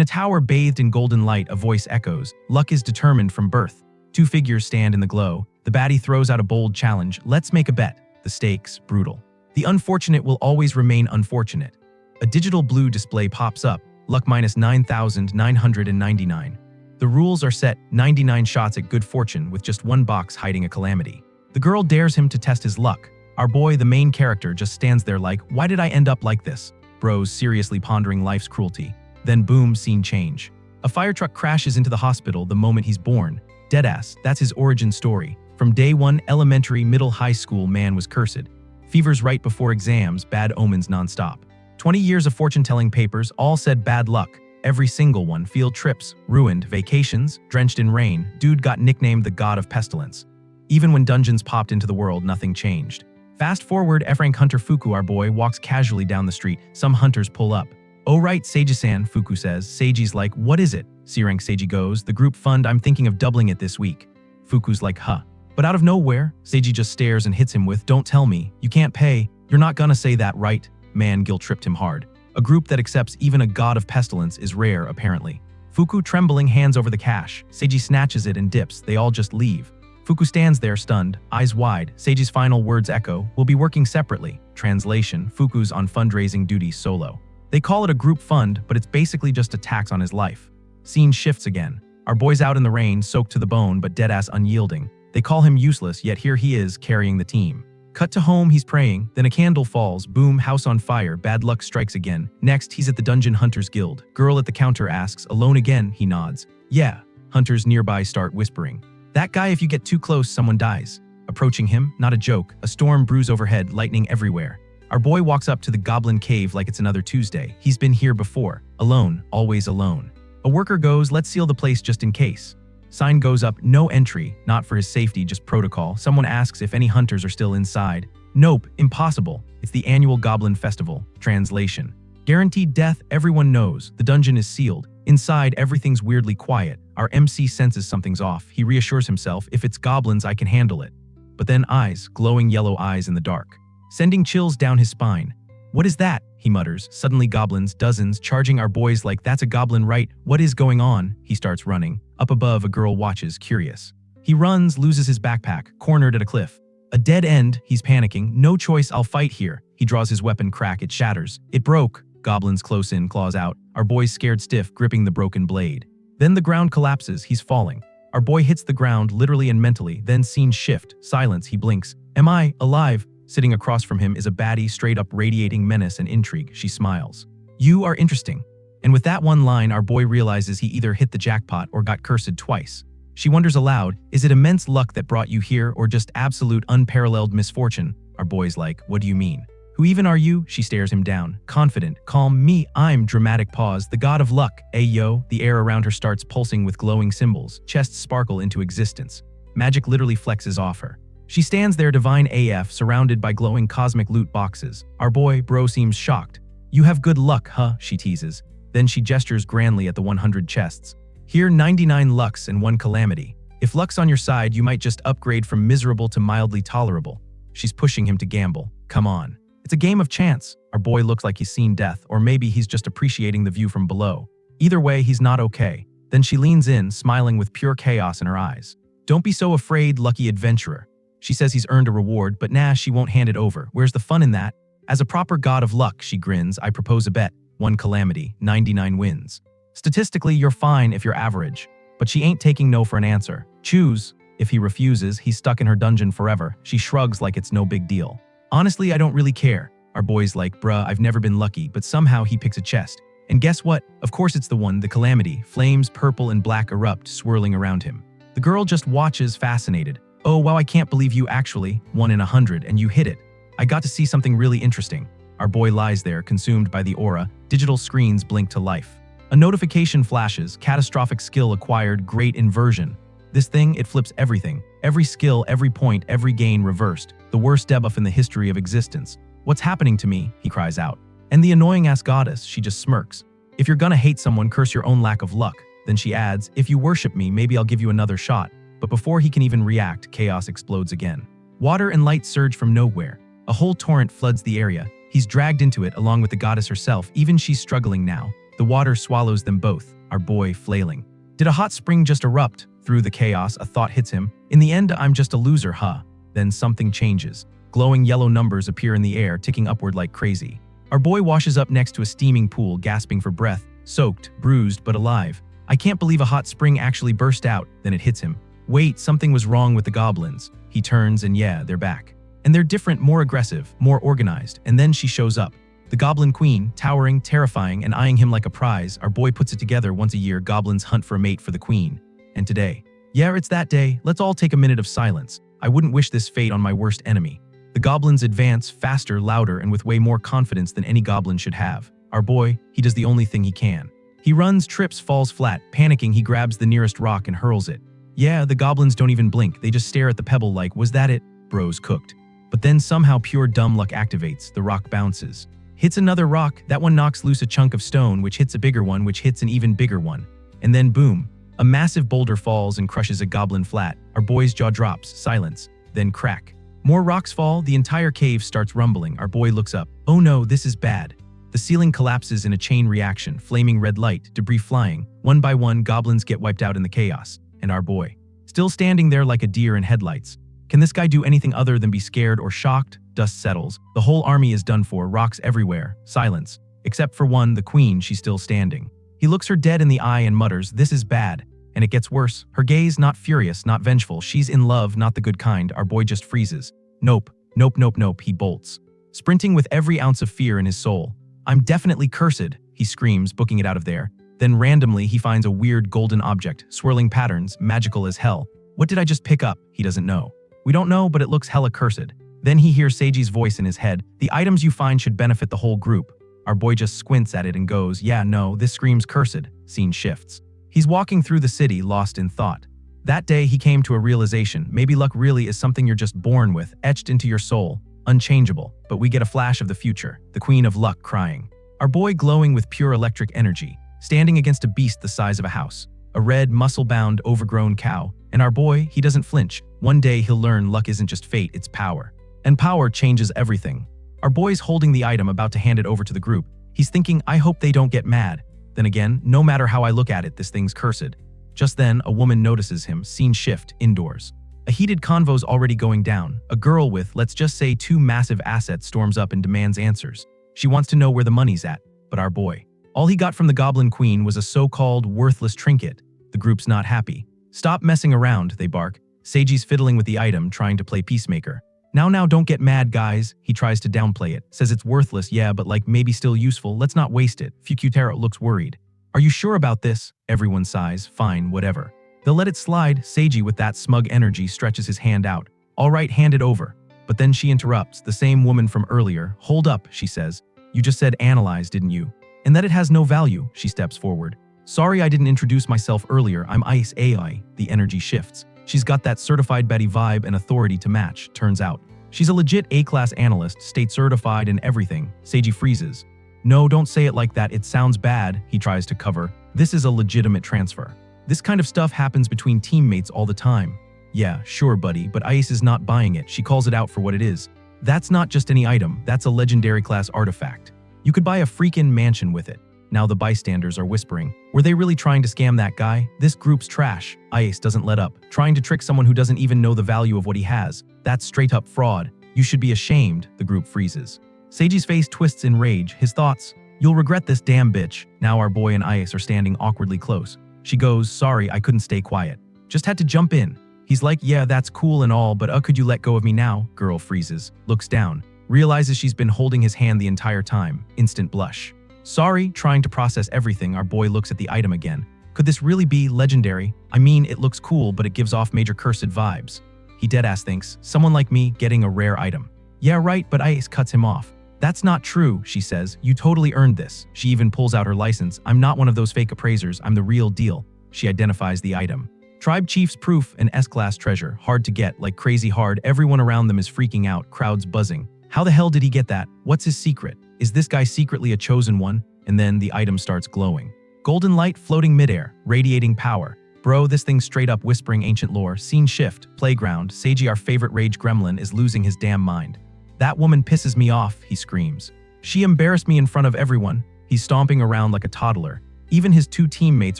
a tower bathed in golden light, a voice echoes, "Luck is determined from birth." Two figures stand in the glow. The baddie throws out a bold challenge. "Let's make a bet." The stakes, brutal. The unfortunate will always remain unfortunate. A digital blue display pops up. Luck minus 9,999. The rules are set: 99 shots at good fortune with just one box hiding a calamity. The girl dares him to test his luck. Our boy, the main character, just stands there like, "Why did I end up like this?" Bros seriously pondering life's cruelty. Then boom, scene change. A fire truck crashes into the hospital the moment he's born. Deadass, that's his origin story. From day one, elementary, middle, high school, man was cursed. Fevers right before exams, bad omens nonstop. 20 years of fortune-telling papers, all said bad luck. Every single one. Field trips, ruined. Vacations, drenched in rain. Dude got nicknamed the God of Pestilence. Even when dungeons popped into the world, nothing changed. Fast forward, Frank Hunter Fuku, our boy, walks casually down the street. Some hunters pull up. "Oh right, Seiji-san," Fuku says. Seiji's like, "What is it?" C-rank Seiji goes, "The group fund, I'm thinking of doubling it this week." Fuku's like, "Huh." But out of nowhere, Seiji just stares and hits him with, "Don't tell me. You can't pay. You're not gonna say that, right?" Man guilt-tripped him hard. A group that accepts even a God of Pestilence is rare, apparently. Fuku, trembling, hands over the cash. Seiji snatches it and dips. They all just leave. Fuku stands there stunned, eyes wide. Seiji's final words echo, "We'll be working separately." Translation, Fuku's on fundraising duty solo. They call it a group fund, but it's basically just a tax on his life. Scene shifts again. Our boy's out in the rain, soaked to the bone, but deadass unyielding. They call him useless, yet here he is, carrying the team. Cut to home, he's praying, then a candle falls, boom, house on fire, bad luck strikes again. Next, he's at the Dungeon Hunters Guild. Girl at the counter asks, "Alone again?" He nods. "Yeah." Hunters nearby start whispering. "That guy, if you get too close, someone dies." Approaching him, not a joke, a storm brews overhead, lightning everywhere. Our boy walks up to the goblin cave like it's another Tuesday. He's been here before. Alone, always alone. A worker goes, "Let's seal the place just in case." Sign goes up, "No entry," not for his safety, just protocol. Someone asks if any hunters are still inside. "Nope, impossible. It's the annual Goblin Festival." Translation. Guaranteed death, everyone knows. The dungeon is sealed. Inside, everything's weirdly quiet. Our MC senses something's off. He reassures himself, "If it's goblins, I can handle it." But then eyes, glowing yellow eyes in the dark, sending chills down his spine. "What is that?" he mutters. Suddenly goblins, dozens, charging our boys like, "That's a goblin, right? What is going on?" He starts running. Up above, a girl watches, curious. He runs, loses his backpack, cornered at a cliff. A dead end, he's panicking. "No choice, I'll fight here." He draws his weapon, crack, it shatters. "It broke." Goblins close in, claws out. Our boy's scared stiff, gripping the broken blade. Then the ground collapses, he's falling. Our boy hits the ground, literally and mentally, then scenes shift. Silence, he blinks. "Am I alive?" Sitting across from him is a baddie, straight up radiating menace and intrigue. She smiles. "You are interesting." And with that one line, our boy realizes he either hit the jackpot or got cursed twice. She wonders aloud, "Is it immense luck that brought you here or just absolute unparalleled misfortune?" Our boy's like, "What do you mean? Who even are you?" She stares him down. Confident, calm, "Me, I'm," dramatic pause, "the god of luck." Ayo, the air around her starts pulsing with glowing symbols. Chests sparkle into existence. Magic literally flexes off her. She stands there divine AF, surrounded by glowing cosmic loot boxes. Our boy, bro, seems shocked. "You have good luck, huh?" she teases. Then she gestures grandly at the 100 chests. "Here, 99 lucks and 1 calamity. If luck's on your side, you might just upgrade from miserable to mildly tolerable." She's pushing him to gamble. "Come on. It's a game of chance." Our boy looks like he's seen death, or maybe he's just appreciating the view from below. Either way, he's not okay. Then she leans in, smiling with pure chaos in her eyes. "Don't be so afraid, lucky adventurer." She says he's earned a reward, but nah, she won't hand it over. Where's the fun in that? "As a proper god of luck," she grins, "I propose a bet. 1 calamity, 99 wins. Statistically, you're fine if you're average." But she ain't taking no for an answer. "Choose." If he refuses, he's stuck in her dungeon forever. She shrugs like it's no big deal. "Honestly, I don't really care." Our boy's like, "Bruh, I've never been lucky," but somehow he picks a chest. And guess what? Of course it's the one, the calamity. Flames, purple and black erupt, swirling around him. The girl just watches, fascinated. "Oh wow, I can't believe you actually, 1 in 100, and you hit it. I got to see something really interesting." Our boy lies there, consumed by the aura. Digital screens blink to life. A notification flashes, catastrophic skill acquired, great inversion. This thing, it flips everything. Every skill, every point, every gain reversed. The worst debuff in the history of existence. "What's happening to me?" he cries out. And the annoying-ass goddess, she just smirks. "If you're gonna hate someone, curse your own lack of luck." Then she adds, "If you worship me, maybe I'll give you another shot." But before he can even react, chaos explodes again. Water and light surge from nowhere. A whole torrent floods the area. He's dragged into it along with the goddess herself, even she's struggling now. The water swallows them both, our boy flailing. Did a hot spring just erupt? Through the chaos, a thought hits him. In the end, I'm just a loser, huh? Then something changes. Glowing yellow numbers appear in the air, ticking upward like crazy. Our boy washes up next to a steaming pool, gasping for breath, soaked, bruised, but alive. I can't believe a hot spring actually burst out. Then it hits him. Wait, something was wrong with the goblins. He turns and yeah, they're back. And they're different, more aggressive, more organized. And then she shows up. The Goblin Queen, towering, terrifying, and eyeing him like a prize. Our boy puts it together. Once a year, goblins hunt for a mate for the queen. And today, yeah, it's that day. Let's all take a minute of silence. I wouldn't wish this fate on my worst enemy. The goblins advance faster, louder, and with way more confidence than any goblin should have. Our boy, he does the only thing he can. He runs, trips, falls flat. Panicking, he grabs the nearest rock and hurls it. Yeah, the goblins don't even blink. They just stare at the pebble like, was that it? Bro's cooked. But then somehow pure dumb luck activates. The rock bounces. Hits another rock. That one knocks loose a chunk of stone, which hits a bigger one, which hits an even bigger one. And then boom. A massive boulder falls and crushes a goblin flat. Our boy's jaw drops. Silence. Then crack. More rocks fall. The entire cave starts rumbling. Our boy looks up. Oh no, this is bad. The ceiling collapses in a chain reaction. Flaming red light, debris flying. One by one, goblins get wiped out in the chaos. And our boy, still standing there like a deer in headlights. Can this guy do anything other than be scared or shocked? Dust settles. The whole army is done for. Rocks everywhere. Silence. Except for one, the queen, she's still standing. He looks her dead in the eye and mutters, this is bad. And it gets worse. Her gaze, not furious, not vengeful. She's in love, not the good kind. Our boy just freezes. Nope. Nope, nope, nope. He bolts. Sprinting with every ounce of fear in his soul. I'm definitely cursed, he screams, booking it out of there. Then randomly, he finds a weird golden object, swirling patterns, magical as hell. What did I just pick up? He doesn't know. We don't know, but it looks hella cursed. Then he hears Seiji's voice in his head. The items you find should benefit the whole group. Our boy just squints at it and goes, yeah, no, this screams cursed. Scene shifts. He's walking through the city, lost in thought. That day, he came to a realization. Maybe luck really is something you're just born with, etched into your soul, unchangeable. But we get a flash of the future, the queen of luck crying. Our boy glowing with pure electric energy, standing against a beast the size of a house. A red, muscle-bound, overgrown cow. And our boy, he doesn't flinch. One day he'll learn luck isn't just fate, it's power. And power changes everything. Our boy's holding the item, about to hand it over to the group. He's thinking, I hope they don't get mad. Then again, no matter how I look at it, this thing's cursed. Just then, a woman notices him. Scene shift, indoors. A heated convo's already going down. A girl with, let's just say, 2 massive assets storms up and demands answers. She wants to know where the money's at. But our boy, all he got from the Goblin Queen was a so-called worthless trinket. The group's not happy. Stop messing around, they bark. Seiji's fiddling with the item, trying to play peacemaker. Now, don't get mad, guys. He tries to downplay it. Says it's worthless, yeah, but like maybe still useful. Let's not waste it. Fukutaro looks worried. Are you sure about this? Everyone sighs. Fine, whatever. They'll let it slide. Seiji, with that smug energy, stretches his hand out. All right, hand it over. But then she interrupts. The same woman from earlier. Hold up, she says. You just said analyze, didn't you? And that it has no value. She steps forward. Sorry I didn't introduce myself earlier. I'm Ice AI. The energy shifts. She's got that certified Betty vibe and authority to match, turns out. She's a legit A-class analyst, state certified and everything. Seiji freezes. No, don't say it like that. It sounds bad, he tries to cover. This is a legitimate transfer. This kind of stuff happens between teammates all the time. Yeah, sure, buddy, but Ice is not buying it. She calls it out for what it is. That's not just any item. That's a legendary class artifact. You could buy a freaking mansion with it. Now the bystanders are whispering. Were they really trying to scam that guy? This group's trash. Ice doesn't let up. Trying to trick someone who doesn't even know the value of what he has. That's straight up fraud. You should be ashamed. The group freezes. Seiji's face twists in rage. His thoughts, you'll regret this, damn bitch. Now our boy and Ice are standing awkwardly close. She goes, sorry, I couldn't stay quiet. Just had to jump in. He's like, yeah, that's cool and all, but could you let go of me now? Girl freezes. Looks down. Realizes she's been holding his hand the entire time. Instant blush. Sorry, trying to process everything, our boy looks at the item again. Could this really be legendary? I mean, it looks cool, but it gives off major cursed vibes. He deadass thinks, someone like me getting a rare item. Yeah, right, but Ice cuts him off. That's not true, she says. You totally earned this. She even pulls out her license. I'm not one of those fake appraisers. I'm the real deal. She identifies the item. Tribe Chief's proof, an S-class treasure. Hard to get, like crazy hard. Everyone around them is freaking out, crowds buzzing. How the hell did he get that? What's his secret? Is this guy secretly a chosen one? And then the item starts glowing. Golden light floating midair, radiating power. Bro, this thing's straight up whispering ancient lore. Scene shift, playground. Seiji, our favorite rage gremlin, is losing his damn mind. That woman pisses me off, he screams. She embarrassed me in front of everyone. He's stomping around like a toddler. Even his two teammates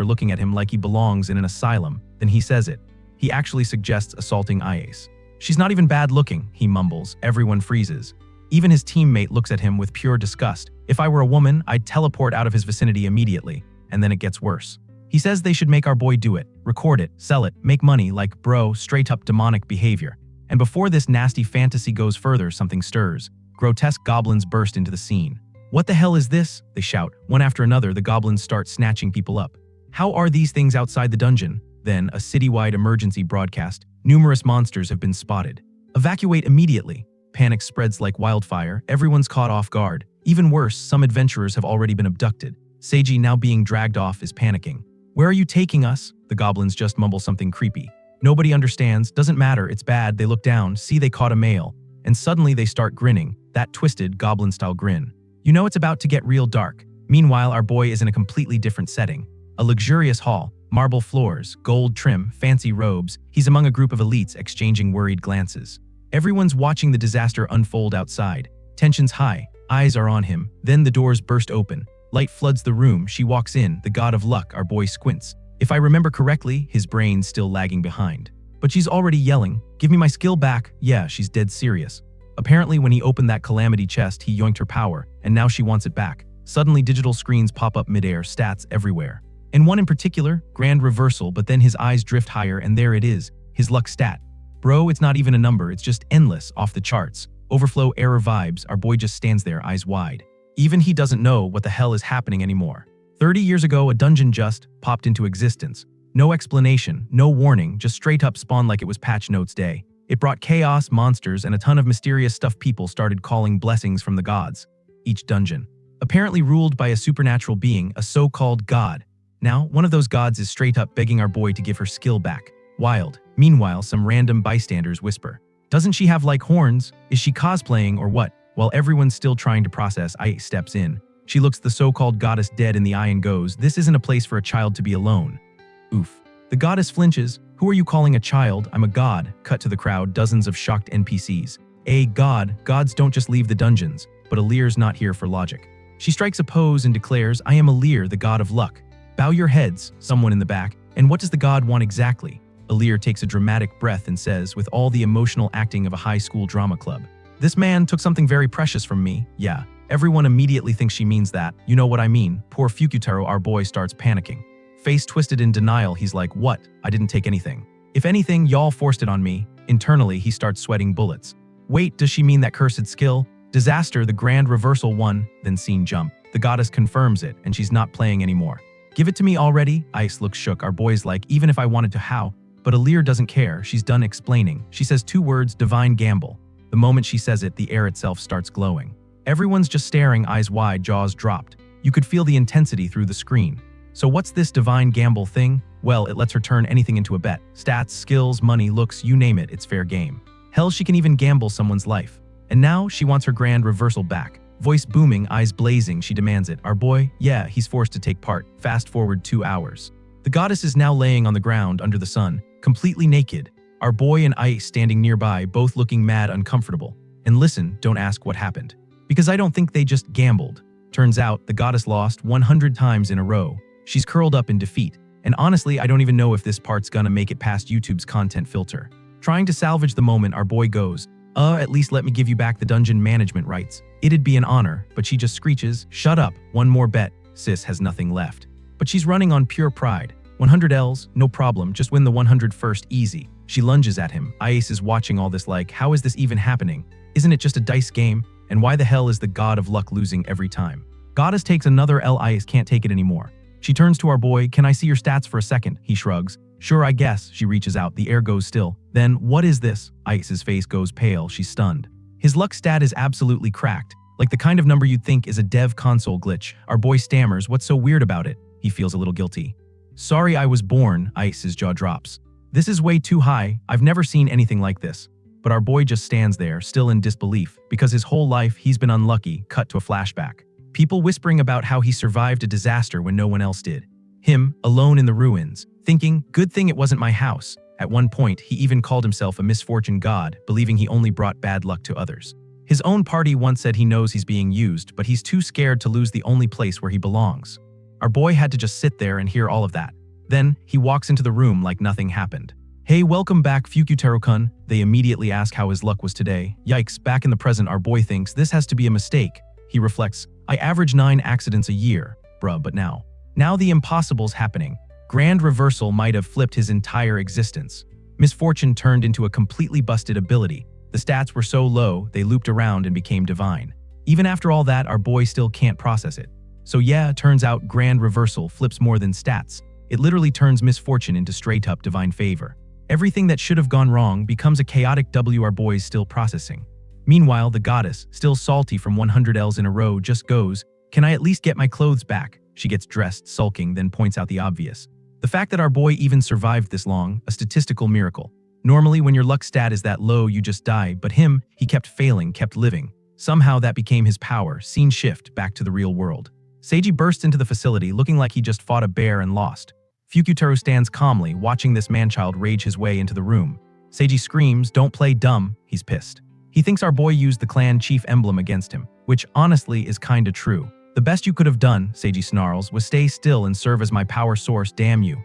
are looking at him like he belongs in an asylum. Then he says it. He actually suggests assaulting Ice. She's not even bad looking, he mumbles. Everyone freezes. Even his teammate looks at him with pure disgust. If I were a woman, I'd teleport out of his vicinity immediately. And then it gets worse. He says they should make our boy do it, record it, sell it, make money like, bro, straight up demonic behavior. And before this nasty fantasy goes further, something stirs. Grotesque goblins burst into the scene. What the hell is this? They shout. One after another, the goblins start snatching people up. How are these things outside the dungeon? Then, a citywide emergency broadcast. Numerous monsters have been spotted. Evacuate immediately. Panic spreads like wildfire. Everyone's caught off guard. Even worse, some adventurers have already been abducted. Seiji, now being dragged off, is panicking. Where are you taking us? The goblins just mumble something creepy. Nobody understands. Doesn't matter. It's bad. They look down, see they caught a male. And suddenly they start grinning. That twisted, goblin-style grin. You know it's about to get real dark. Meanwhile, our boy is in a completely different setting. A luxurious hall. Marble floors, gold trim, fancy robes. He's among a group of elites exchanging worried glances. Everyone's watching the disaster unfold outside. Tension's high. Eyes are on him. Then the doors burst open. Light floods the room. She walks in. The god of luck. Our boy squints. If I remember correctly, his brain's still lagging behind. But she's already yelling, "Give me my skill back." Yeah, she's dead serious. Apparently, when he opened that calamity chest, he yoinked her power, and now she wants it back. Suddenly, digital screens pop up midair, stats everywhere. And one in particular, grand reversal, but then his eyes drift higher, and there it is, his luck stat. Bro, it's not even a number, it's just endless, off the charts. Overflow error vibes. Our boy just stands there, eyes wide. Even he doesn't know what the hell is happening anymore. 30 years ago, a dungeon just popped into existence. No explanation, no warning, just straight up spawned like it was patch notes day. It brought chaos, monsters, and a ton of mysterious stuff people started calling blessings from the gods. Each dungeon, apparently ruled by a supernatural being, a so-called god. Now, one of those gods is straight up begging our boy to give her skill back. Wild. Meanwhile, some random bystanders whisper, "Doesn't she have like horns? Is she cosplaying or what?" While everyone's still trying to process, Ice steps in. She looks the so-called goddess dead in the eye and goes, "This isn't a place for a child to be alone." Oof. The goddess flinches. "Who are you calling a child? I'm a god." Cut to the crowd, dozens of shocked NPCs. A god. Gods don't just leave the dungeons, but Alir's not here for logic. She strikes a pose and declares, "I am Alir, the god of luck." "Bow your heads," someone in the back. "And what does the god want exactly?" Alir takes a dramatic breath and says, with all the emotional acting of a high school drama club, "This man took something very precious from me." Yeah, everyone immediately thinks she means that. You know what I mean. Poor Fukutaro, our boy, starts panicking. Face twisted in denial, he's like, "What? I didn't take anything. If anything, y'all forced it on me." Internally, he starts sweating bullets. Wait, does she mean that cursed skill? Disaster, the grand reversal one, then scene jump. The goddess confirms it, and she's not playing anymore. "Give it to me already?" Ice looks shook. Our boy's like, "Even if I wanted to, how?" But Alir doesn't care. She's done explaining. She says 2 words, "divine gamble." The moment she says it, the air itself starts glowing. Everyone's just staring, eyes wide, jaws dropped. You could feel the intensity through the screen. So what's this divine gamble thing? Well, it lets her turn anything into a bet. Stats, skills, money, looks, you name it, it's fair game. Hell, she can even gamble someone's life. And now, she wants her grand reversal back. Voice booming, eyes blazing, she demands it. Our boy? Yeah, he's forced to take part. Fast forward 2 hours. The goddess is now laying on the ground under the sun, completely naked. Our boy and Ice standing nearby, both looking mad uncomfortable. And listen, don't ask what happened. Because I don't think they just gambled. Turns out, the goddess lost 100 times in a row. She's curled up in defeat. And honestly, I don't even know if this part's gonna make it past YouTube's content filter. Trying to salvage the moment, our boy goes, at least let me give you back the dungeon management rights. It'd be an honor," but she just screeches, "Shut up, one more bet." Sis has nothing left. But she's running on pure pride. 100 Ls, no problem, just win the 100 first, easy. She lunges at him. Ice is watching all this like, how is this even happening? Isn't it just a dice game? And why the hell is the god of luck losing every time? Goddess takes another L. Ice can't take it anymore. She turns to our boy, "Can I see your stats for a second?" He shrugs. "Sure, I guess." She reaches out, the air goes still. Then, "What is this?" Ice's face goes pale, she's stunned. His luck stat is absolutely cracked, like the kind of number you'd think is a dev console glitch. Our boy stammers, "What's so weird about it?" He feels a little guilty. "Sorry I was born," Ice's jaw drops. "This is way too high, I've never seen anything like this." But our boy just stands there, still in disbelief, because his whole life he's been unlucky. Cut to a flashback. People whispering about how he survived a disaster when no one else did. Him, alone in the ruins, thinking, "Good thing it wasn't my house." At one point, he even called himself a misfortune god, believing he only brought bad luck to others. His own party once said he knows he's being used, but he's too scared to lose the only place where he belongs. Our boy had to just sit there and hear all of that. Then, he walks into the room like nothing happened. "Hey, welcome back, Fukyutaro-kun." They immediately ask how his luck was today. Yikes, back in the present, our boy thinks this has to be a mistake. He reflects, "I average 9 accidents a year, bruh, but now the impossible's happening." Grand reversal might have flipped his entire existence. Misfortune turned into a completely busted ability. The stats were so low, they looped around and became divine. Even after all that, our boy still can't process it. So yeah, turns out grand reversal flips more than stats. It literally turns misfortune into straight-up divine favor. Everything that should have gone wrong becomes a chaotic W our boy's still processing. Meanwhile, the goddess, still salty from 100 Ls in a row, just goes, "Can I at least get my clothes back?" She gets dressed, sulking, then points out the obvious. The fact that our boy even survived this long, a statistical miracle. Normally, when your luck stat is that low, you just die, but him, he kept failing, kept living. Somehow that became his power. Scene shift, back to the real world. Seiji bursts into the facility looking like he just fought a bear and lost. Fukyutaro stands calmly, watching this manchild rage his way into the room. Seiji screams, "Don't play dumb," he's pissed. He thinks our boy used the clan chief emblem against him, which honestly is kinda true. "The best you could have done," Seiji snarls, "was stay still and serve as my power source, damn you."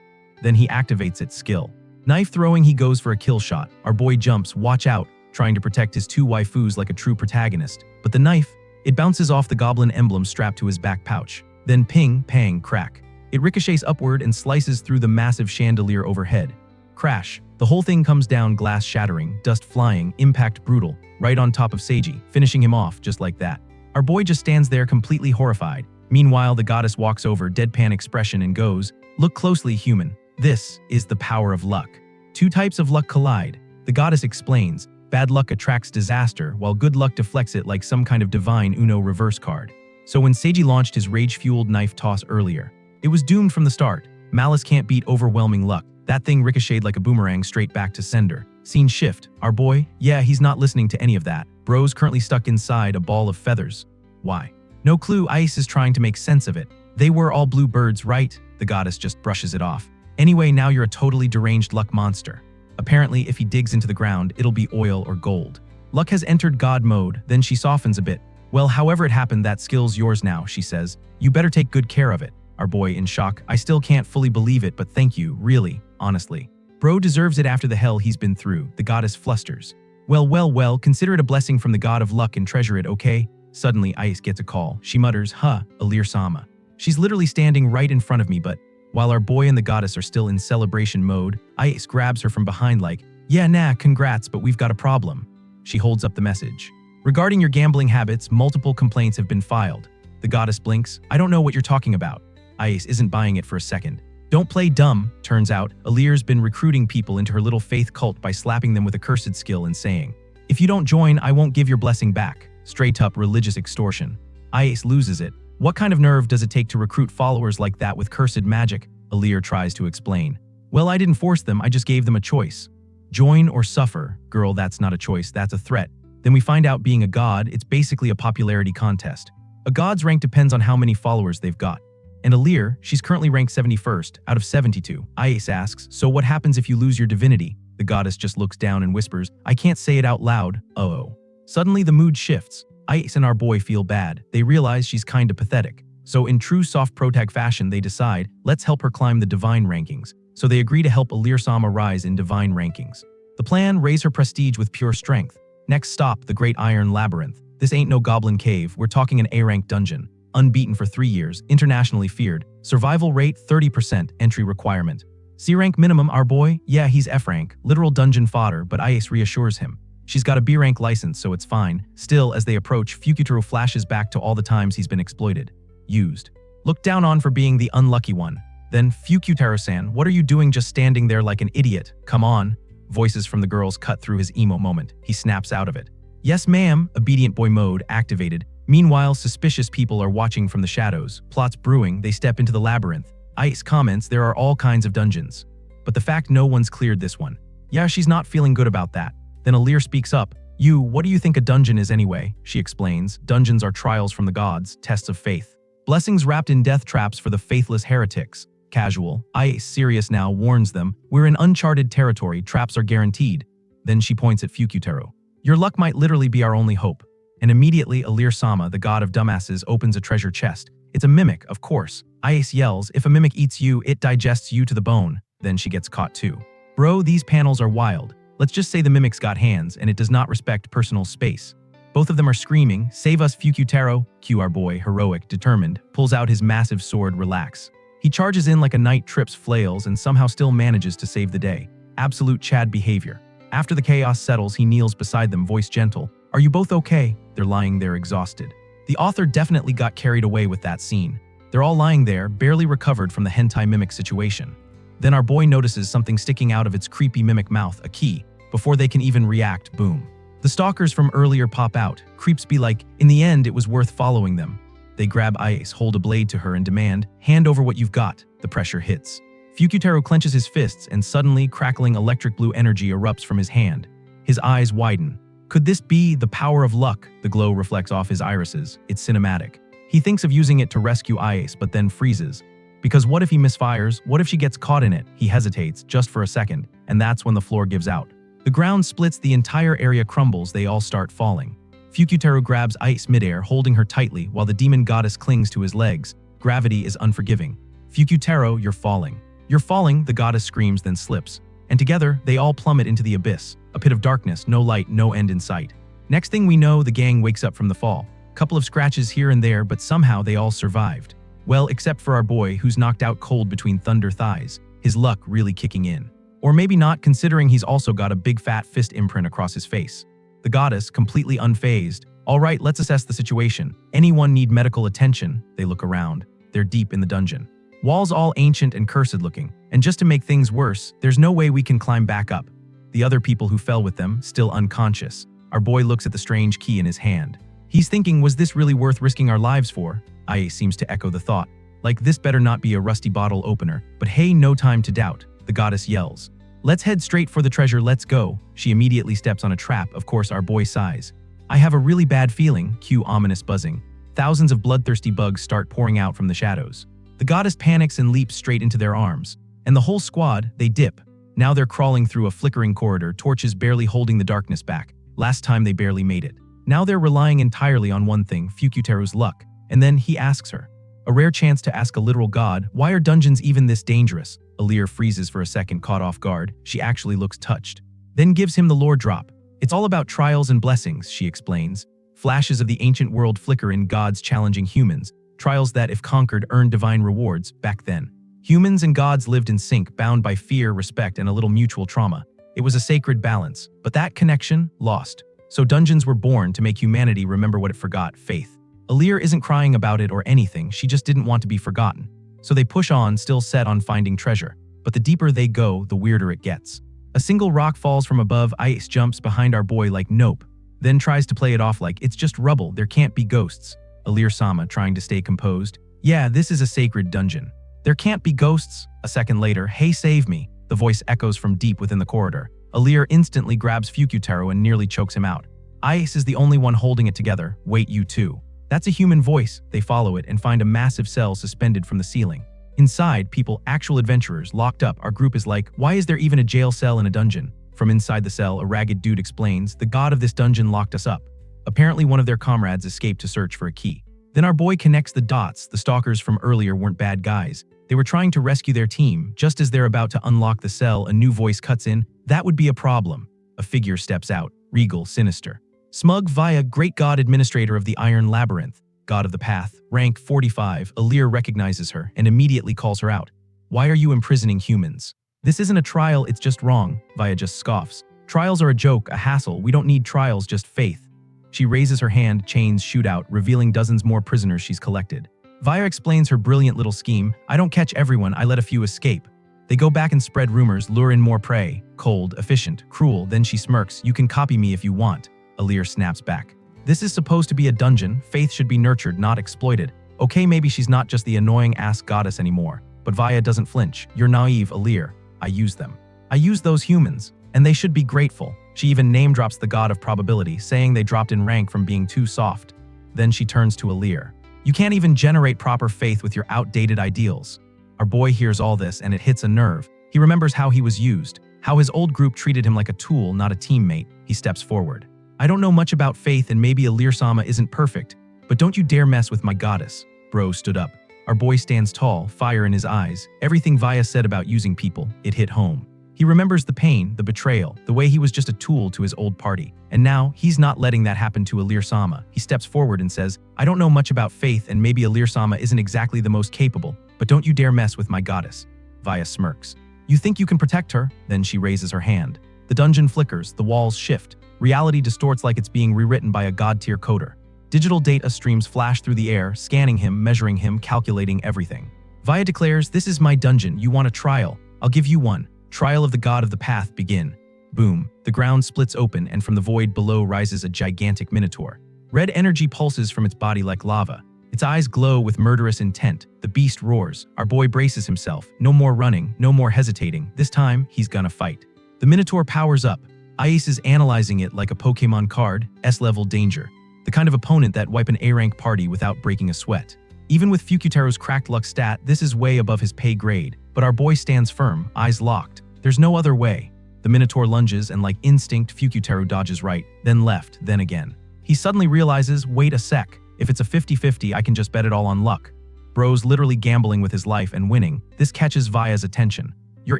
Then he activates its skill. Knife throwing, he goes for a kill shot. Our boy jumps, watch out, trying to protect his 2 waifus like a true protagonist. But the knife, it bounces off the goblin emblem strapped to his back pouch. Then ping, pang, crack. It ricochets upward and slices through the massive chandelier overhead. Crash. The whole thing comes down, glass shattering, dust flying, impact brutal, right on top of Seiji, finishing him off just like that. Our boy just stands there completely horrified. Meanwhile, the goddess walks over, deadpan expression, and goes, "Look closely, human. This is the power of luck." 2 types of luck collide. The goddess explains, bad luck attracts disaster, while good luck deflects it like some kind of divine Uno reverse card. So when Seiji launched his rage-fueled knife toss earlier, it was doomed from the start. Malice can't beat overwhelming luck. That thing ricocheted like a boomerang straight back to sender. Scene shift. Our boy? Yeah, he's not listening to any of that. Bro's currently stuck inside a ball of feathers. Why? No clue. Ice is trying to make sense of it. They were all blue birds, right? The goddess just brushes it off. Anyway, now you're a totally deranged luck monster. Apparently, if he digs into the ground, it'll be oil or gold. Luck has entered God mode, then she softens a bit. "Well, however it happened, that skill's yours now," she says. "You better take good care of it." Our boy in shock. "I still can't fully believe it, but thank you, really, honestly. Bro deserves it after the hell he's been through." The goddess flusters. Well, consider it a blessing from the god of luck and treasure it, okay?" Suddenly, Ice gets a call. She mutters, Alir-sama. She's literally standing right in front of me, but while our boy and the goddess are still in celebration mode, Ice grabs her from behind like, "Yeah, nah, congrats, but we've got a problem." She holds up the message. "Regarding your gambling habits, multiple complaints have been filed." The goddess blinks. "I don't know what you're talking about." Ice isn't buying it for a second. "Don't play dumb." Turns out, Alir's been recruiting people into her little faith cult by slapping them with a cursed skill and saying, "If you don't join, I won't give your blessing back." Straight up religious extortion. Ice loses it. What kind of nerve does it take to recruit followers like that with cursed magic? Alir tries to explain. "Well, I didn't force them, I just gave them a choice. Join or suffer." "Girl, that's not a choice, that's a threat." Then we find out being a god, it's basically a popularity contest. A god's rank depends on how many followers they've got. And Alir, she's currently ranked 71st out of 72. Ice asks, "So what happens if you lose your divinity?" The goddess just looks down and whispers, "I can't say it out loud, oh." Suddenly the mood shifts. Ice and our boy feel bad. They realize she's kinda pathetic. So in true soft protag fashion, they decide, let's help her climb the divine rankings. So they agree to help Alir-sama rise in divine rankings. The plan, raise her prestige with pure strength. Next stop, the Great Iron Labyrinth. This ain't no goblin cave, we're talking an A-rank dungeon. Unbeaten for 3 years, internationally feared. Survival rate 30%, entry requirement. C-rank minimum, our boy? Yeah, he's F-rank, literal dungeon fodder, but Ice reassures him. She's got a B-rank license, so it's fine. Still, as they approach, Fukyutaro flashes back to all the times he's been exploited. Used. Looked down on for being the unlucky one. Then, "Fukyutaro-san, what are you doing just standing there like an idiot? Come on." Voices from the girls cut through his emo moment. He snaps out of it. "Yes, ma'am," obedient boy mode activated. Meanwhile, suspicious people are watching from the shadows. Plots brewing, they step into the labyrinth. Ice comments there are all kinds of dungeons. But the fact no one's cleared this one. Yeah, she's not feeling good about that. Then Alir speaks up. What do you think a dungeon is anyway?" She explains, "Dungeons are trials from the gods, tests of faith. Blessings wrapped in death traps for the faithless heretics." Casual. Ice, serious now, warns them, "We're in uncharted territory, traps are guaranteed." Then she points at Fukyutaro. "Your luck might literally be our only hope." And immediately, Alir-sama, the god of dumbasses, opens a treasure chest. It's a mimic, of course. Ice yells, if a mimic eats you, it digests you to the bone. Then she gets caught too. Bro, these panels are wild. Let's just say the mimic's got hands, and it does not respect personal space. Both of them are screaming, save us, Fukutaro. Q, our boy, heroic, determined, pulls out his massive sword, relax. He charges in like a knight trips flails and somehow still manages to save the day. Absolute Chad behavior. After the chaos settles, he kneels beside them, voice gentle. Are you both okay? They're lying there exhausted. The author definitely got carried away with that scene. They're all lying there, barely recovered from the hentai mimic situation. Then our boy notices something sticking out of its creepy mimic mouth, a key. Before they can even react, boom. The stalkers from earlier pop out. Creeps be like, in the end, it was worth following them. They grab Ice, hold a blade to her and demand, hand over what you've got. The pressure hits. Fukutaro clenches his fists and suddenly crackling electric blue energy erupts from his hand. His eyes widen. Could this be the power of luck? The glow reflects off his irises. It's cinematic. He thinks of using it to rescue Ice, but then freezes. Because what if he misfires? What if she gets caught in it? He hesitates, just for a second, and that's when the floor gives out. The ground splits, the entire area crumbles, they all start falling. Fukutaro grabs Ice midair, holding her tightly, while the demon goddess clings to his legs. Gravity is unforgiving. Fukutaro, you're falling. You're falling, the goddess screams, then slips. And together, they all plummet into the abyss. A pit of darkness, no light, no end in sight. Next thing we know, the gang wakes up from the fall. Couple of scratches here and there, but somehow they all survived. Well, except for our boy, who's knocked out cold between thunder thighs. His luck really kicking in. Or maybe not, considering he's also got a big fat fist imprint across his face. The goddess, completely unfazed. All right, let's assess the situation. Anyone need medical attention? They look around. They're deep in the dungeon. Walls all ancient and cursed looking. And just to make things worse, there's no way we can climb back up. The other people who fell with them, still unconscious. Our boy looks at the strange key in his hand. He's thinking, was this really worth risking our lives for? Ie seems to echo the thought. Like, this better not be a rusty bottle opener. But hey, no time to doubt. The goddess yells. Let's head straight for the treasure, let's go. She immediately steps on a trap, of course our boy sighs. I have a really bad feeling, cue ominous buzzing. Thousands of bloodthirsty bugs start pouring out from the shadows. The goddess panics and leaps straight into their arms. And the whole squad, they dip. Now they're crawling through a flickering corridor, torches barely holding the darkness back. Last time they barely made it. Now they're relying entirely on one thing, Fukutaro's luck. And then he asks her. A rare chance to ask a literal god, why are dungeons even this dangerous? Alir freezes for a second, caught off guard. She actually looks touched. Then gives him the lore drop. It's all about trials and blessings, she explains. Flashes of the ancient world flicker in gods challenging humans. Trials that, if conquered, earn divine rewards back then. Humans and gods lived in sync, bound by fear, respect, and a little mutual trauma. It was a sacred balance, but that connection, lost. So dungeons were born to make humanity remember what it forgot, faith. Alir isn't crying about it or anything, she just didn't want to be forgotten. So they push on, still set on finding treasure. But the deeper they go, the weirder it gets. A single rock falls from above, Ice jumps behind our boy like nope. Then tries to play it off like it's just rubble, there can't be ghosts. Alir-sama trying to stay composed. Yeah, this is a sacred dungeon. There can't be ghosts. A second later, hey, save me. The voice echoes from deep within the corridor. Alir instantly grabs Fukutaro and nearly chokes him out. Ice is the only one holding it together. Wait, you too. That's a human voice. They follow it and find a massive cell suspended from the ceiling. Inside, people, actual adventurers, locked up. Our group is like, why is there even a jail cell in a dungeon? From inside the cell, a ragged dude explains, the god of this dungeon locked us up. Apparently one of their comrades escaped to search for a key. Then our boy connects the dots. The stalkers from earlier weren't bad guys. They were trying to rescue their team. Just as they're about to unlock the cell, a new voice cuts in. That would be a problem. A figure steps out, regal, sinister. Smug Via, great god administrator of the Iron Labyrinth, god of the path, rank 45, Alir recognizes her and immediately calls her out. Why are you imprisoning humans? This isn't a trial, it's just wrong, Via just scoffs. Trials are a joke, a hassle, we don't need trials, just faith. She raises her hand, chains shoot out, revealing dozens more prisoners she's collected. Via explains her brilliant little scheme, I don't catch everyone, I let a few escape. They go back and spread rumors, lure in more prey. Cold, efficient, cruel, then she smirks, you can copy me if you want. Alir snaps back. This is supposed to be a dungeon, faith should be nurtured, not exploited. Okay, maybe she's not just the annoying ass goddess anymore, but Via doesn't flinch. You're naive, Alir. I use them. I use those humans, and they should be grateful. She even name drops the god of probability, saying they dropped in rank from being too soft. Then she turns to Alir. You can't even generate proper faith with your outdated ideals. Our boy hears all this and it hits a nerve. He remembers how he was used, how his old group treated him like a tool, not a teammate. He steps forward. I don't know much about faith and maybe Alir-sama isn't perfect, but don't you dare mess with my goddess. Bro stood up. Our boy stands tall, fire in his eyes. Everything Vaya said about using people, it hit home. He remembers the pain, the betrayal, the way he was just a tool to his old party. And now, he's not letting that happen to Alir-sama. He steps forward and says, I don't know much about faith and maybe Alir-sama isn't exactly the most capable, but don't you dare mess with my goddess. Vaya smirks. You think you can protect her? Then she raises her hand. The dungeon flickers, the walls shift. Reality distorts like it's being rewritten by a god-tier coder. Digital data streams flash through the air, scanning him, measuring him, calculating everything. Vaya declares, this is my dungeon, you want a trial? I'll give you one. Trial of the god of the path, begin. Boom, the ground splits open and from the void below rises a gigantic minotaur. Red energy pulses from its body like lava. Its eyes glow with murderous intent. The beast roars. Our boy braces himself. No more running, no more hesitating. This time, he's gonna fight. The minotaur powers up. Ice is analyzing it like a Pokemon card, S-level danger. The kind of opponent that wipe an A-rank party without breaking a sweat. Even with Fukutaro's cracked luck stat, this is way above his pay grade. But our boy stands firm, eyes locked. There's no other way. The minotaur lunges and like instinct, Fukutaro dodges right, then left, then again. He suddenly realizes, wait a sec. If it's a 50-50, I can just bet it all on luck. Bro's literally gambling with his life and winning. This catches Vaya's attention. You're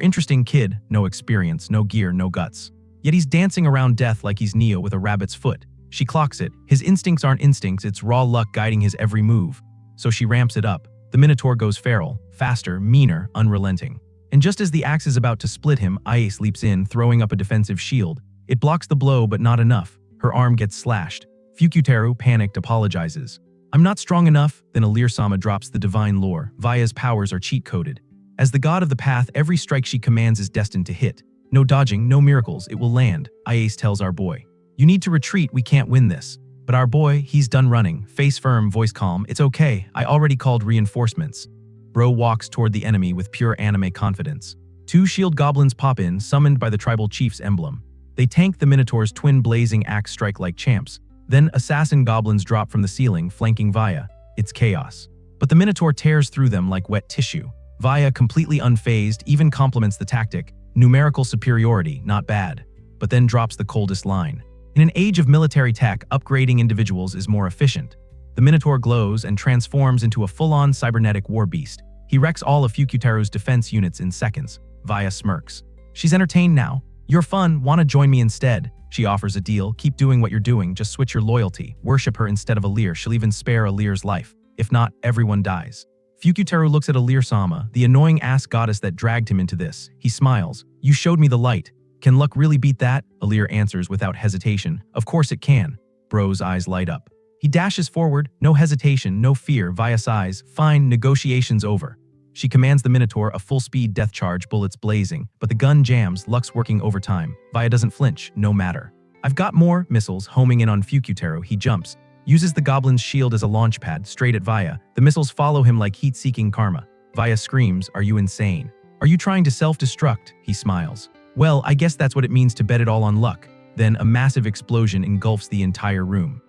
interesting kid, no experience, no gear, no guts. Yet he's dancing around death like he's Neo with a rabbit's foot. She clocks it. His instincts aren't instincts, it's raw luck guiding his every move. So she ramps it up. The minotaur goes feral, faster, meaner, unrelenting. And just as the axe is about to split him, Ice leaps in, throwing up a defensive shield. It blocks the blow, but not enough. Her arm gets slashed. Fukutaru, panicked, apologizes. I'm not strong enough. Then Alir-sama drops the divine lore. Vaya's powers are cheat-coded. As the god of the path, every strike she commands is destined to hit. No dodging, no miracles, it will land. Ice tells our boy. You need to retreat, we can't win this. But our boy, he's done running. Face firm, voice calm. It's okay, I already called reinforcements. Bro walks toward the enemy with pure anime confidence. Two shield goblins pop in, summoned by the tribal chief's emblem. They tank the minotaur's twin blazing axe strike like champs. Then assassin goblins drop from the ceiling, flanking Vaya. It's chaos. But the minotaur tears through them like wet tissue. Vaya, completely unfazed, even compliments the tactic. Numerical superiority, not bad. But then drops the coldest line. In an age of military tech, upgrading individuals is more efficient. The minotaur glows and transforms into a full-on cybernetic war beast. He wrecks all of Fukutaro's defense units in seconds. Vaya smirks. She's entertained now. You're fun, wanna join me instead? She offers a deal. Keep doing what you're doing, just switch your loyalty. Worship her instead of Alir, she'll even spare Alir's life. If not, everyone dies. Fukutaru looks at Alir-sama, the annoying ass goddess that dragged him into this. He smiles. You showed me the light. Can luck really beat that? Alir answers without hesitation. Of course it can. Bro's eyes light up. He dashes forward, no hesitation, no fear. Vaya sighs. Fine, negotiations over. She commands the Minotaur a full-speed death charge, bullets blazing, but the gun jams, Luck's working overtime. Vaya doesn't flinch, no matter. I've got more, missiles homing in on Fukutaru. He jumps, uses the goblin's shield as a launch pad, straight at Vaya. The missiles follow him like heat-seeking karma. Vaya screams, are you insane? Are you trying to self-destruct? He smiles. Well, I guess that's what it means to bet it all on luck. Then a massive explosion engulfs the entire room.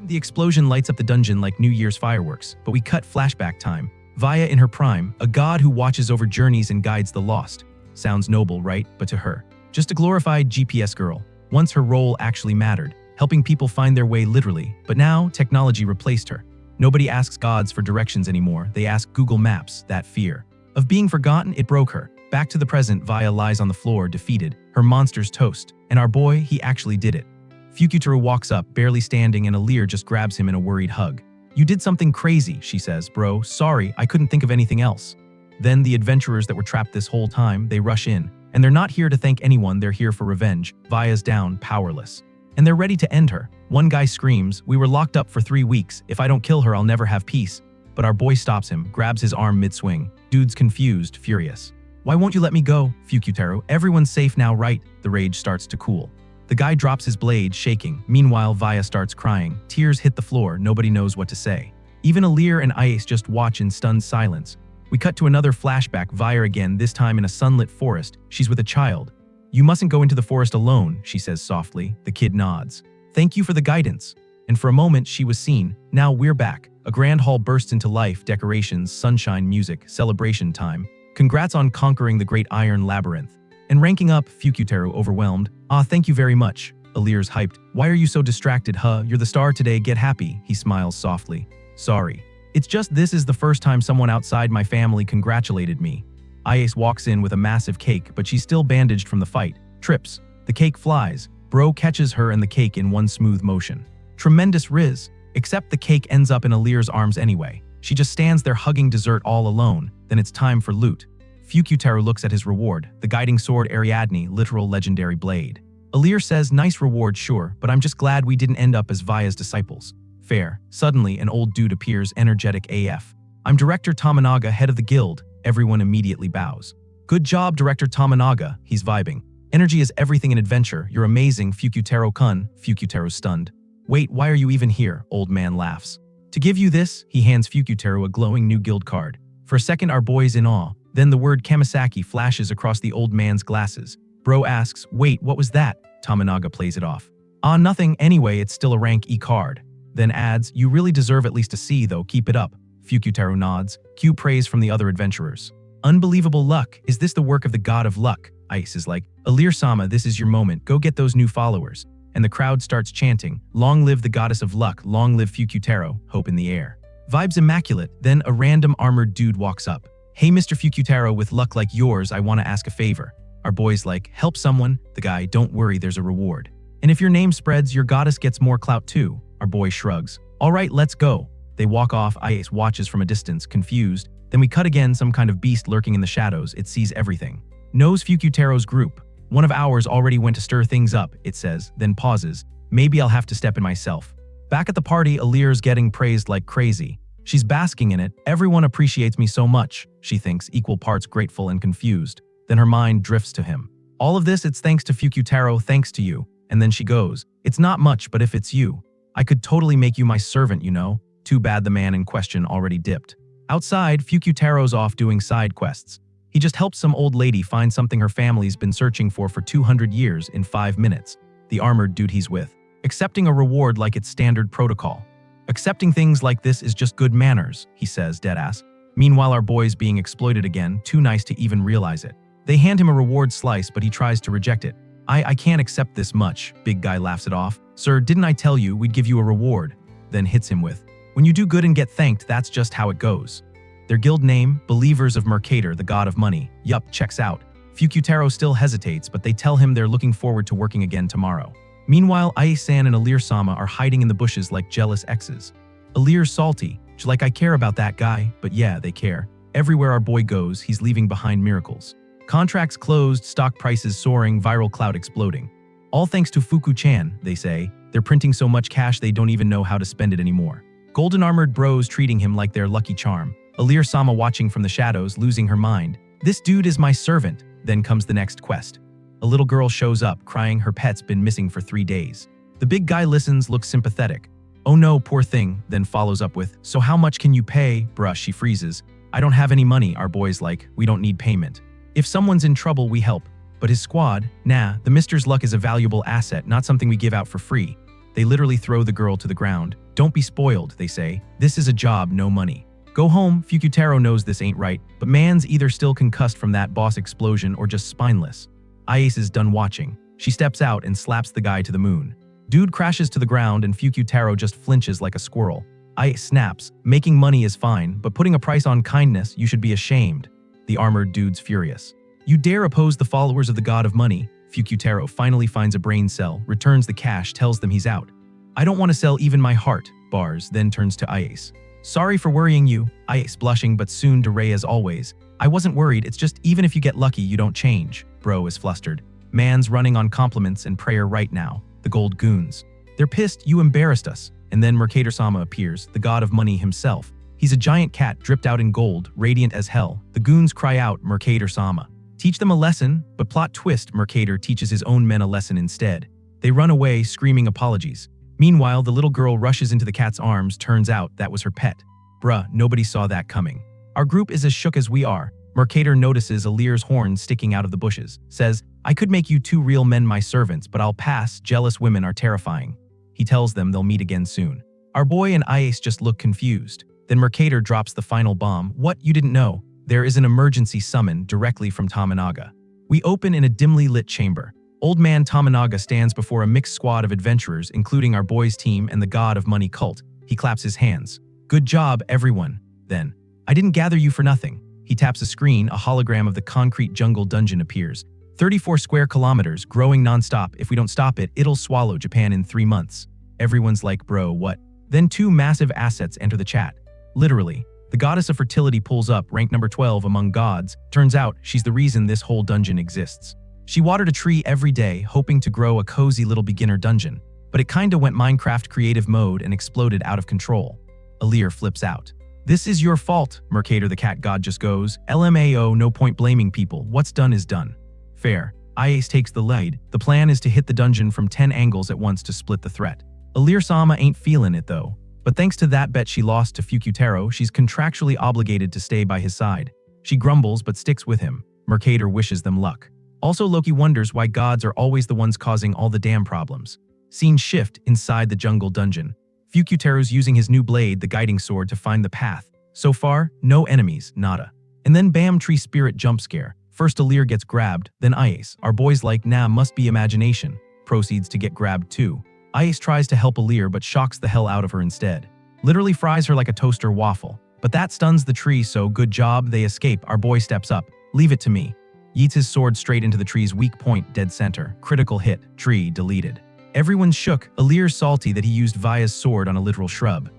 The explosion lights up the dungeon like New Year's fireworks, but we cut flashback time. Vaya in her prime, a god who watches over journeys and guides the lost. Sounds noble, right? But to her, just a glorified GPS girl. Once her role actually mattered, helping people find their way literally. But now, technology replaced her. Nobody asks gods for directions anymore. They ask Google Maps. That fear of being forgotten, it broke her. Back to the present, Vaya lies on the floor, defeated. Her monster's toast. And our boy, he actually did it. Fukutaru walks up, barely standing, and Alir just grabs him in a worried hug. You did something crazy, she says. Bro, sorry, I couldn't think of anything else. Then the adventurers that were trapped this whole time, they rush in. And they're not here to thank anyone, they're here for revenge. Vaya's down, powerless. And they're ready to end her. One guy screams, we were locked up for 3 weeks. If I don't kill her, I'll never have peace. But our boy stops him, grabs his arm mid-swing. Dude's confused, furious. Why won't you let me go, Fukutaru? Everyone's safe now, right? The rage starts to cool. The guy drops his blade, shaking. Meanwhile, Vaya starts crying. Tears hit the floor, nobody knows what to say. Even Alir and Ice just watch in stunned silence. We cut to another flashback, Vaya again, this time in a sunlit forest. She's with a child. You mustn't go into the forest alone, she says softly. The kid nods. Thank you for the guidance. And for a moment, she was seen. Now we're back. A grand hall bursts into life, decorations, sunshine, music, celebration time. Congrats on conquering the great iron labyrinth. And ranking up, Fukutaru overwhelmed. Ah, thank you very much. Alir's hyped. Why are you so distracted, huh? You're the star today, get happy. He smiles softly. Sorry. It's just this is the first time someone outside my family congratulated me. Ice walks in with a massive cake, but she's still bandaged from the fight. Trips. The cake flies. Bro catches her and the cake in one smooth motion. Tremendous riz. Except the cake ends up in Alir's arms anyway. She just stands there hugging dessert all alone. Then it's time for loot. Fukutaro looks at his reward, the guiding sword Ariadne, literal legendary blade. Alir says, nice reward, sure, but I'm just glad we didn't end up as Vaya's disciples. Fair. Suddenly, an old dude appears, energetic AF. I'm Director Tamanaga, head of the guild. Everyone immediately bows. Good job, Director Tamanaga. He's vibing. Energy is everything in adventure. You're amazing, Fukutaro-kun. Fukutaro's stunned. Wait, why are you even here? Old man laughs. To give you this, he hands Fukutaro a glowing new guild card. For a second, our boy's in awe. Then the word Kamisaki flashes across the old man's glasses. Bro asks, wait, what was that? Tamanaga plays it off. Ah, nothing. Anyway, it's still a rank E card. Then adds, you really deserve at least a C though, keep it up. Fukutaro nods. Cue praise from the other adventurers. Unbelievable luck. Is this the work of the god of luck? Ice is like, Alir-sama, this is your moment. Go get those new followers. And the crowd starts chanting, long live the goddess of luck, long live Fukutaro, hope in the air. Vibes immaculate. Then a random armored dude walks up. Hey Mr. Fukutaro, with luck like yours, I want to ask a favor. Our boy's like, help someone. The guy, don't worry, there's a reward. And if your name spreads, your goddess gets more clout too. Our boy shrugs. All right, let's go. They walk off. Ice watches from a distance, confused. Then we cut again, some kind of beast lurking in the shadows. It sees everything. Knows Fukutaro's group. One of ours already went to stir things up, it says, then pauses. Maybe I'll have to step in myself. Back at the party, Alir's getting praised like crazy. She's basking in it. Everyone appreciates me so much, she thinks, equal parts grateful and confused. Then her mind drifts to him. All of this, it's thanks to Fukutaro, thanks to you. And then she goes, it's not much, but if it's you, I could totally make you my servant, you know? Too bad the man in question already dipped. Outside, Fukutaro's off doing side quests. He just helped some old lady find something her family's been searching for 200 years in 5 minutes. The armored dude he's with. Accepting a reward like it's standard protocol. Accepting things like this is just good manners, he says, deadass. Meanwhile, our boy's being exploited again, too nice to even realize it. They hand him a reward slice, but he tries to reject it. I can't accept this much, big guy laughs it off. Sir, didn't I tell you we'd give you a reward? Then hits him with, when you do good and get thanked, that's just how it goes. Their guild name, Believers of Mercator, the god of money. Yup, checks out. Fukutaro still hesitates, but they tell him they're looking forward to working again tomorrow. Meanwhile, Ai-san and Alir-sama are hiding in the bushes like jealous exes. Alir's salty. She's like, I care about that guy, but yeah, they care. Everywhere our boy goes, he's leaving behind miracles. Contracts closed, stock prices soaring, viral clout exploding. All thanks to Fuku-chan, they say. They're printing so much cash they don't even know how to spend it anymore. Golden armored bros treating him like their lucky charm. Alir-sama watching from the shadows, losing her mind. This dude is my servant. Then comes the next quest. A little girl shows up, crying her pet's been missing for 3 days. The big guy listens, looks sympathetic. Oh no, poor thing, then follows up with, so how much can you pay? Bruh, she freezes. I don't have any money, our boy's like, we don't need payment. If someone's in trouble, we help. But his squad, nah, the Mister's luck is a valuable asset, not something we give out for free. They literally throw the girl to the ground. Don't be spoiled, they say. This is a job, no money. Go home. Fukutaro knows this ain't right, but man's either still concussed from that boss explosion or just spineless. Ice is done watching. She steps out and slaps the guy to the moon. Dude crashes to the ground and Fukutaro just flinches like a squirrel. Ice snaps. Making money is fine, but putting a price on kindness, you should be ashamed. The armored dude's furious. You dare oppose the followers of the god of money? Fukutaro finally finds a brain cell, returns the cash, tells them he's out. I don't want to sell even my heart, bars, then turns to Ice. Sorry for worrying you, Ice blushing but soon Ray as always. I wasn't worried, it's just even if you get lucky, you don't change. Bro is flustered. Man's running on compliments and prayer right now. The gold goons. They're pissed, you embarrassed us. And then Mercator-sama appears, the god of money himself. He's a giant cat dripped out in gold, radiant as hell. The goons cry out, Mercator-sama. Teach them a lesson, but plot twist, Mercator teaches his own men a lesson instead. They run away, screaming apologies. Meanwhile, the little girl rushes into the cat's arms, turns out that was her pet. Bruh, nobody saw that coming. Our group is as shook as we are. Mercator notices Alir's horn sticking out of the bushes. Says, I could make you 2 real men my servants, but I'll pass, jealous women are terrifying. He tells them they'll meet again soon. Our boy and Ice just look confused. Then Mercator drops the final bomb. What, you didn't know? There is an emergency summon directly from Tamanaga. We open in a dimly lit chamber. Old Man Tamanaga stands before a mixed squad of adventurers, including our boys' team and the god of money cult. He claps his hands. Good job, everyone. Then, I didn't gather you for nothing. He taps a screen, a hologram of the concrete jungle dungeon appears. 34 square kilometers, growing nonstop. If we don't stop it, it'll swallow Japan in 3 months. Everyone's like, bro, what? Then 2 massive assets enter the chat. Literally, the goddess of fertility pulls up, ranked number 12 among gods. Turns out, she's the reason this whole dungeon exists. She watered a tree every day, hoping to grow a cozy little beginner dungeon. But it kinda went Minecraft creative mode and exploded out of control. Alir flips out. This is your fault, Mercator the cat god just goes. LMAO, no point blaming people. What's done is done. Fair. Ice takes the lead. The plan is to hit the dungeon from 10 angles at once to split the threat. Alir-sama ain't feeling it though. But thanks to that bet she lost to Fukutaro, she's contractually obligated to stay by his side. She grumbles but sticks with him. Mercator wishes them luck. Also, Loki wonders why gods are always the ones causing all the damn problems. Scene shift inside the jungle dungeon. Fukutaro's using his new blade, the guiding sword, to find the path. So far, no enemies, nada. And then bam, tree spirit jump scare. First Alir gets grabbed, then Ice. Our boy's like, nah, must be imagination. Proceeds to get grabbed too. Ice tries to help Alir but shocks the hell out of her instead. Literally fries her like a toaster waffle. But that stuns the tree, so good job, they escape. Our boy steps up. Leave it to me. Yeets his sword straight into the tree's weak point, dead center. Critical hit. Tree deleted. Everyone's shook. Alir's salty that he used Vaya's sword on a literal shrub.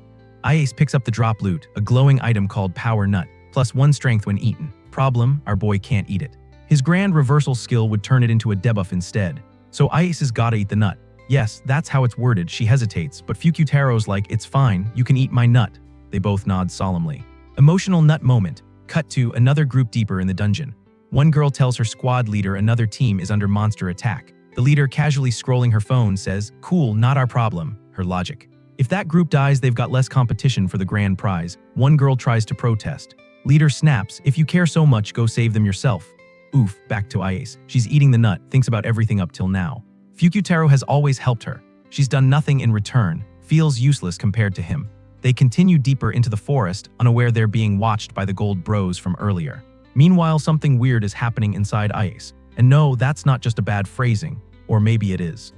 Ice picks up the drop loot, a glowing item called Power Nut, plus 1 strength when eaten. Problem, our boy can't eat it. His grand reversal skill would turn it into a debuff instead. So Ice has gotta eat the nut. Yes, that's how it's worded. She hesitates, but Fukutaro's like, it's fine, you can eat my nut. They both nod solemnly. Emotional nut moment. Cut to another group deeper in the dungeon. One girl tells her squad leader another team is under monster attack. The leader, casually scrolling her phone, says, cool, not our problem. Her logic. If that group dies, they've got less competition for the grand prize. One girl tries to protest. Leader snaps, if you care so much, go save them yourself. Oof, back to Ice. She's eating the nut, thinks about everything up till now. Fukutaro has always helped her. She's done nothing in return, feels useless compared to him. They continue deeper into the forest, unaware they're being watched by the gold bros from earlier. Meanwhile, something weird is happening inside Ice. And no, that's not just a bad phrasing. Or maybe it is.